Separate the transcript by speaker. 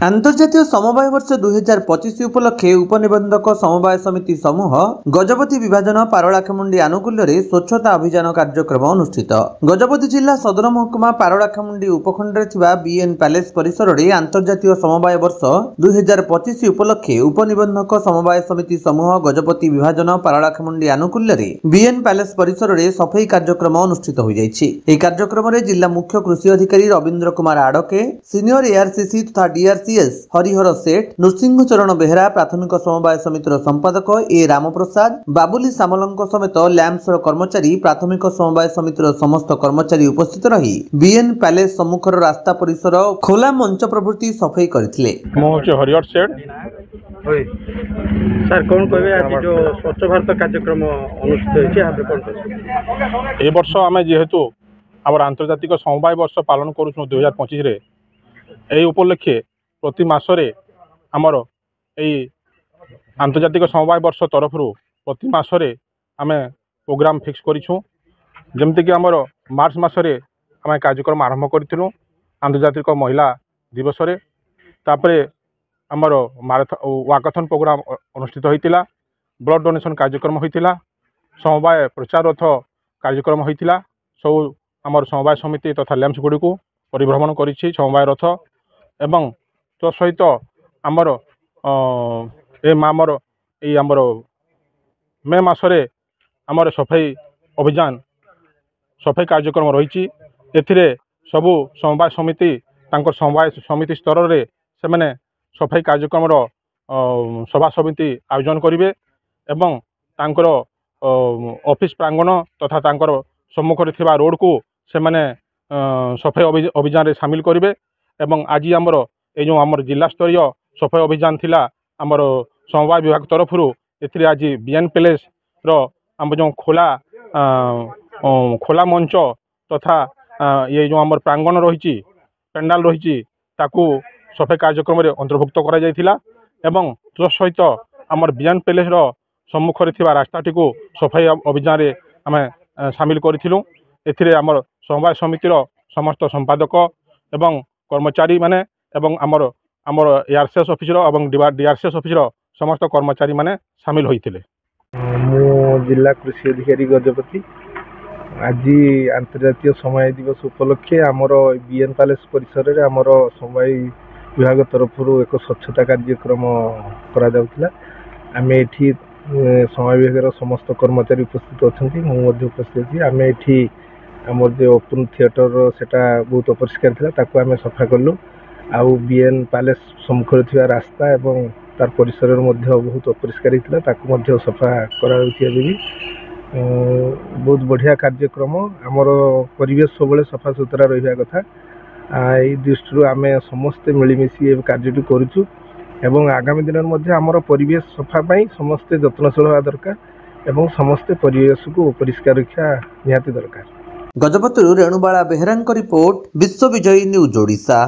Speaker 1: आंतर्जातीय समवाय वर्ष 2025 उपलक्षे उपनिबंधक समवाय समिति समूह गजपति विभाजन पारलाखेमुंडी आनुकूल्य स्वच्छता अभियान कार्यक्रम अनुष्ठित। गजपति जिला सदर महकुमा पारलाखेमुंडी उपखंड बीएन पैलेस परिसर में आंतर्जातीय समवाय वर्ष 2025 उपलक्षे उपनिबंधक समवाय समिति समूह गजपति विभाजन पारलाखेमुंडी आनुकूल्य बीएन पैलेस परिसर में सफाई कार्यक्रम अनुष्ठित हो जाइछि। एही कार्यक्रम में जिला मुख्य कृषि अधिकारी रवींद्र कुमार आडके, सीनियर एआरसीसी तथा डीआरसी हरिहर सेठ, नृसिंहचरण बेहरा, प्राथमिक समवाय समितिर संपादक ए रामप्रसाद, बाबुली सामल समेत लैम्प्सर कर्मचारी, प्राथमिक समवाय समितिर समस्त कर्मचारी उपस्थित रही बीएन पैलेस सम्मुखर रास्ता परिसर, खोला मंच प्रभृति सफाई करथिले।
Speaker 2: हरिहर सेठ
Speaker 3: सर कौन कहबे आज जो स्वच्छ भारत कार्यक्रम अनुष्ठित होइछि आप कोन कहबे?
Speaker 2: ए वर्ष आमे जेहेतु आवर आंतर्जातिक समवाय वर्ष पालन करूछु 2025 रे, एई उपलक्षे प्रति मासरे आमर एई आंतर्जातिक समवाय वर्ष तरफ प्रति मासरे आमे प्रोग्राम फिक्स करिछु। जेमति कि आमर मार्च मासरे आमे कार्यक्रम आरंभ करथिलु आंतर्जातिक महिला दिवस रे, तापरे आमर वाकाथन प्रोग्राम अनुष्ठित होइतिला, ब्लड डोनेशन कार्यक्रम होइतिला, समवाय प्रचार रथ कार्यक्रम होइतिला। सब आमर समवाय समिति तथा लैम्प्स गुडी को परिभ्रमण करिछि समवाय रथ एवं तो सहित आमर आमर मे मासरे आमर सफाई अभियान सफाई कार्यक्रम रही। एथिरे सबु समवाय समिति तांकर समवाय समिति स्तर रे से माने सफाई कार्यक्रम सभा समिति आयोजन करिवे एवं तांकर ऑफिस प्रांगण तथा तांकर सम्मुखरे थिबा रोड को से माने सफाई अभियान रे शामिल करिवे। एवं आज आमर ये जो आमर जिला स्तरीय सफाई अभियान थिला आमर समवाय विभाग तरफ एथिरे आज बीएन पैलेस रो आम जो खोला मंच तथा ये जो आमर प्रांगण रही पेंडाल रही ताकू सफाई कार्यक्रम रे अंतर्भुक्त करा जायथिला एवं सहित आमर बीएन पैलेस रो सम्मुखरे थिबा रास्ताटी को सफाई अभियान रे आमे शामिल करिथिलु। एथिरे आमर समवाय समितिर समस्त संपादक एवं कर्मचारी माने एवं आमर एआरसीएस ऑफिसर एवं डीआरसीएस ऑफिसर समस्त कर्मचारी माने शामिल होइथिले।
Speaker 3: मो जिला कृषि अधिकारी गजपति आज अंतर्जातीय समवाय दिवस उपलक्षे आमर बीएन पैलेस परिसर रे आमर समवाय विभाग तरफ एक स्वच्छता कार्यक्रम करा जाउतिला। आमे एठी समवाय विभाग समस्त कर्मचारी उपस्थित अछंती, मो मध्ये उपस्थित अछि। आमे एठी आमर जो ओपन थिएटर सेटा बहुत अपरिष्कार थिला ताकू आमे सफा करलु। आउ बीएन पैलेस सम्मुखरे थिबा रास्ता एवं तार परिसर मध्य बहुत अपरिष्कार थिला ताकू मध्य सफा करा जाउछि। अभी बहुत बढ़िया कार्यक्रम आमर परिवेश सबले सफा सुतरा रहिबा कथा। एई दृष्टि आमे समस्त मिलिमिशि ए कार्यटी करूछु एवं आगामी दिन मध्य आमर परिवेश सफा पाई समस्त जत्नशील होवा दरकार एवं समस्त परिवेश को अपरिष्कार रखा निहाती दरकार।
Speaker 1: गजपति रेणुबाला बेहरा रिपोर्ट, विश्व विजयी न्यूज ओडिशा।